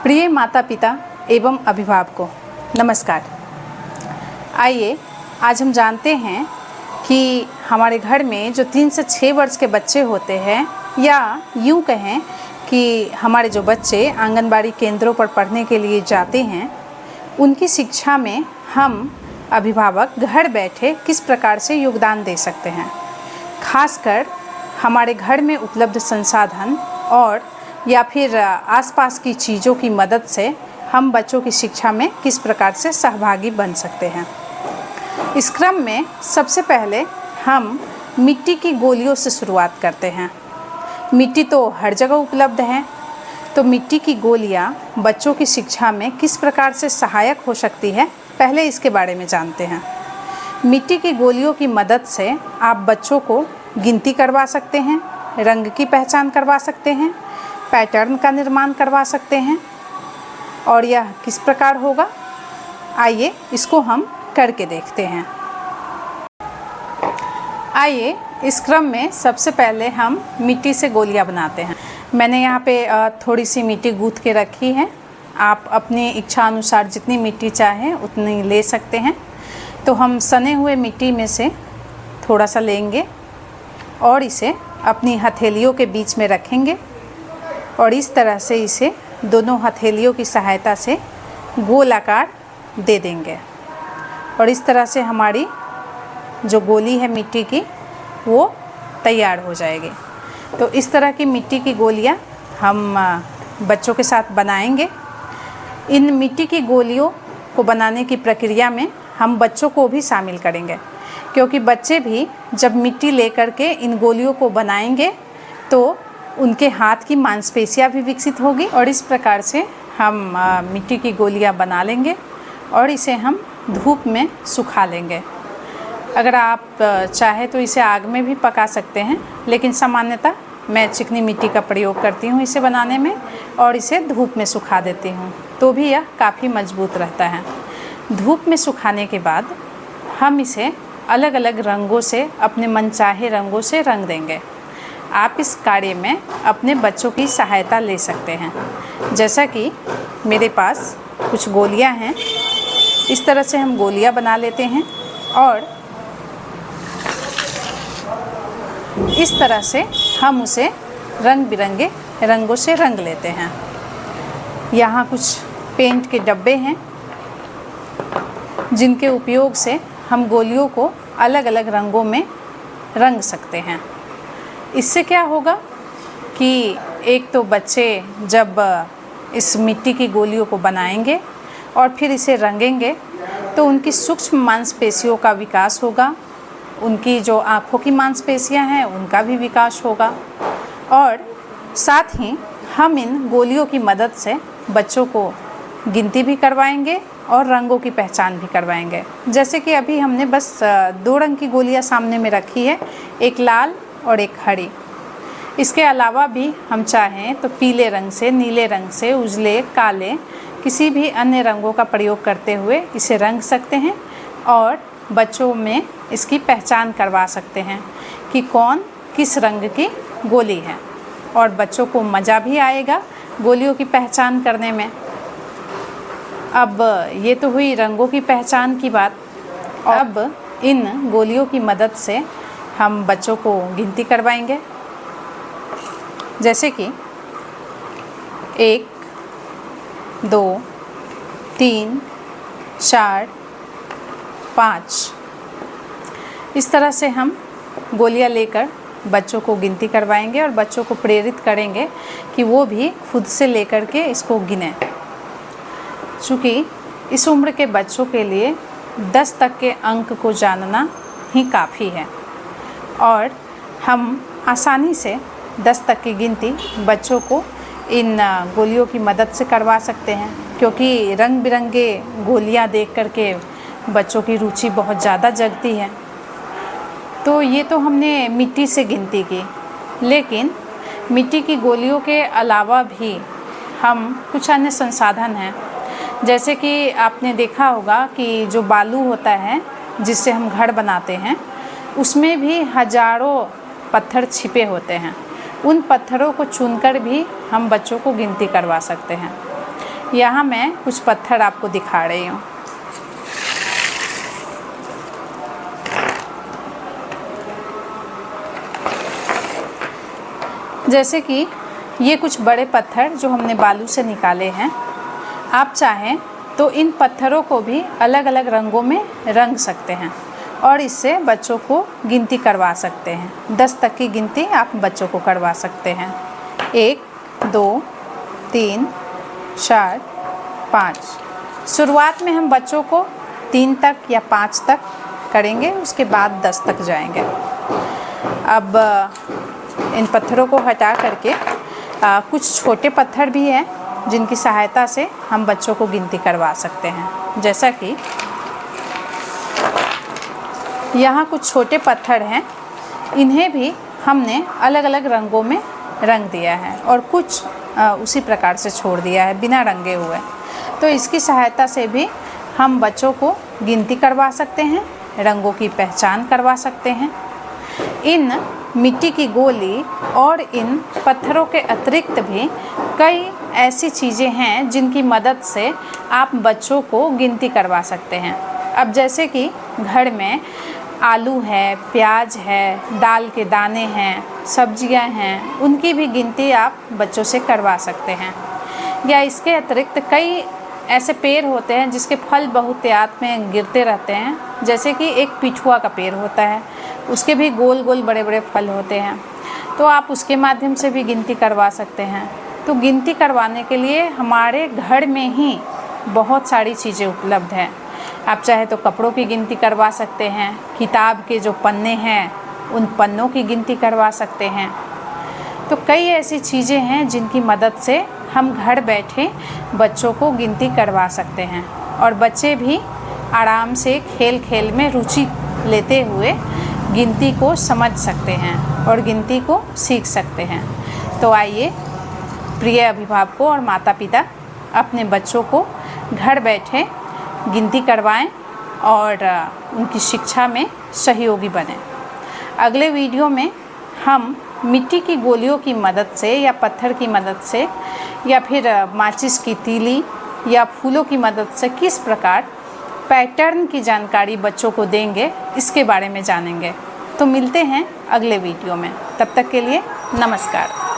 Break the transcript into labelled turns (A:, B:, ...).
A: प्रिय माता पिता एवं अभिभावकों, नमस्कार। आइए आज हम जानते हैं कि हमारे घर में जो 3 से 6 वर्ष के बच्चे होते हैं, या यूँ कहें कि हमारे जो बच्चे आंगनबाड़ी केंद्रों पर पढ़ने के लिए जाते हैं, उनकी शिक्षा में हम अभिभावक घर बैठे किस प्रकार से योगदान दे सकते हैं। खासकर हमारे घर में उपलब्ध संसाधन और या फिर आसपास की चीज़ों की मदद से हम बच्चों की शिक्षा में किस प्रकार से सहभागी बन सकते हैं। इस क्रम में सबसे पहले हम मिट्टी की गोलियों से शुरुआत करते हैं। मिट्टी तो हर जगह उपलब्ध है, तो मिट्टी की गोलियां बच्चों की शिक्षा में किस प्रकार से सहायक हो सकती है, पहले इसके बारे में जानते हैं। मिट्टी की गोलियों की मदद से आप बच्चों को गिनती करवा सकते हैं, रंग की पहचान करवा सकते हैं, पैटर्न का निर्माण करवा सकते हैं। और यह किस प्रकार होगा, आइए इसको हम करके देखते हैं। आइए इस क्रम में सबसे पहले हम मिट्टी से गोलियां बनाते हैं। मैंने यहाँ पे थोड़ी सी मिट्टी गूँथ के रखी है। आप अपनी इच्छा अनुसार जितनी मिट्टी चाहें उतनी ले सकते हैं। तो हम सने हुए मिट्टी में से थोड़ा सा लेंगे और इसे अपनी हथेलियों के बीच में रखेंगे और इस तरह से इसे दोनों हथेलियों की सहायता से गोल आकार दे देंगे। और इस तरह से हमारी जो गोली है मिट्टी की, वो तैयार हो जाएगी। तो इस तरह की मिट्टी की गोलियां हम बच्चों के साथ बनाएंगे। इन मिट्टी की गोलियों को बनाने की प्रक्रिया में हम बच्चों को भी शामिल करेंगे, क्योंकि बच्चे भी जब मिट्टी लेकर के इन गोलियों को बनाएंगे तो उनके हाथ की मांसपेशियां भी विकसित होगी। और इस प्रकार से हम मिट्टी की गोलियां बना लेंगे और इसे हम धूप में सुखा लेंगे। अगर आप चाहे तो इसे आग में भी पका सकते हैं, लेकिन सामान्यतः मैं चिकनी मिट्टी का प्रयोग करती हूँ इसे बनाने में और इसे धूप में सुखा देती हूँ, तो भी यह काफ़ी मजबूत रहता है। धूप में सुखाने के बाद हम इसे अलग अलग रंगों से, अपने मनचाहे रंगों से रंग देंगे। आप इस कार्य में अपने बच्चों की सहायता ले सकते हैं। जैसा कि मेरे पास कुछ गोलियां हैं, इस तरह से हम गोलियां बना लेते हैं और इस तरह से हम उसे रंग बिरंगे रंगों से रंग लेते हैं। यहाँ कुछ पेंट के डब्बे हैं जिनके उपयोग से हम गोलियों को अलग अलग रंगों में रंग सकते हैं। इससे क्या होगा कि एक तो बच्चे जब इस मिट्टी की गोलियों को बनाएंगे और फिर इसे रंगेंगे तो उनकी सूक्ष्म मांसपेशियों का विकास होगा, उनकी जो आँखों की मांसपेशियां हैं उनका भी विकास होगा। और साथ ही हम इन गोलियों की मदद से बच्चों को गिनती भी करवाएंगे और रंगों की पहचान भी करवाएंगे। जैसे कि अभी हमने बस 2 रंग की गोलियां सामने में रखी है, एक लाल और एक हरी। इसके अलावा भी हम चाहें तो पीले रंग से, नीले रंग से, उजले, काले, किसी भी अन्य रंगों का प्रयोग करते हुए इसे रंग सकते हैं और बच्चों में इसकी पहचान करवा सकते हैं कि कौन किस रंग की गोली है। और बच्चों को मज़ा भी आएगा गोलियों की पहचान करने में। अब ये तो हुई रंगों की पहचान की बात। अब इन गोलियों की मदद से हम बच्चों को गिनती करवाएंगे। जैसे कि 1, 2, 3, 4, 5। इस तरह से हम गोलियां लेकर बच्चों को गिनती करवाएंगे और बच्चों को प्रेरित करेंगे कि वो भी खुद से लेकर के इसको गिनें। चूँकि इस उम्र के बच्चों के लिए 10 तक के अंक को जानना ही काफ़ी है और हम आसानी से 10 तक की गिनती बच्चों को इन गोलियों की मदद से करवा सकते हैं, क्योंकि रंग बिरंगे गोलियां देख करके बच्चों की रुचि बहुत ज़्यादा जगती है। तो ये तो हमने मिट्टी से गिनती की, लेकिन मिट्टी की गोलियों के अलावा भी हम कुछ अन्य संसाधन हैं। जैसे कि आपने देखा होगा कि जो बालू होता है जिससे हम घर बनाते हैं, उसमें भी हजारों पत्थर छिपे होते हैं। उन पत्थरों को चुनकर भी हम बच्चों को गिनती करवा सकते हैं। यहाँ मैं कुछ पत्थर आपको दिखा रही हूँ। जैसे कि ये कुछ बड़े पत्थर जो हमने बालू से निकाले हैं। आप चाहें तो इन पत्थरों को भी अलग अलग रंगों में रंग सकते हैं और इससे बच्चों को गिनती करवा सकते हैं। 10 तक की गिनती आप बच्चों को करवा सकते हैं। 1 2 3 4 5। शुरुआत में हम बच्चों को 3 तक या 5 तक करेंगे, उसके बाद 10 तक जाएंगे। अब इन पत्थरों को हटा करके कुछ छोटे पत्थर भी हैं जिनकी सहायता से हम बच्चों को गिनती करवा सकते हैं। जैसा कि यहाँ कुछ छोटे पत्थर हैं, इन्हें भी हमने अलग अलग रंगों में रंग दिया है और कुछ उसी प्रकार से छोड़ दिया है बिना रंगे हुए। तो इसकी सहायता से भी हम बच्चों को गिनती करवा सकते हैं, रंगों की पहचान करवा सकते हैं। इन मिट्टी की गोली और इन पत्थरों के अतिरिक्त भी कई ऐसी चीज़ें हैं जिनकी मदद से आप बच्चों को गिनती करवा सकते हैं। अब जैसे कि घर में आलू है, प्याज है, दाल के दाने हैं, सब्जियां हैं, उनकी भी गिनती आप बच्चों से करवा सकते हैं। या इसके अतिरिक्त कई ऐसे पेड़ होते हैं जिसके फल बहुतायत में गिरते रहते हैं। जैसे कि एक पिठुआ का पेड़ होता है, उसके भी गोल गोल बड़े बड़े फल होते हैं, तो आप उसके माध्यम से भी गिनती करवा सकते हैं। तो गिनती करवाने के लिए हमारे घर में ही बहुत सारी चीज़ें उपलब्ध हैं। आप चाहे तो कपड़ों की गिनती करवा सकते हैं, किताब के जो पन्ने हैं उन पन्नों की गिनती करवा सकते हैं। तो कई ऐसी चीज़ें हैं जिनकी मदद से हम घर बैठे बच्चों को गिनती करवा सकते हैं और बच्चे भी आराम से खेल खेल में रुचि लेते हुए गिनती को समझ सकते हैं और गिनती को सीख सकते हैं। तो आइए प्रिय अभिभावकों और माता पिता अपने बच्चों को घर बैठे गिनती करवाएं और उनकी शिक्षा में सहयोगी बनें। अगले वीडियो में हम मिट्टी की गोलियों की मदद से या पत्थर की मदद से या फिर माचिस की तीली या फूलों की मदद से किस प्रकार पैटर्न की जानकारी बच्चों को देंगे, इसके बारे में जानेंगे। तो मिलते हैं अगले वीडियो में। तब तक के लिए नमस्कार।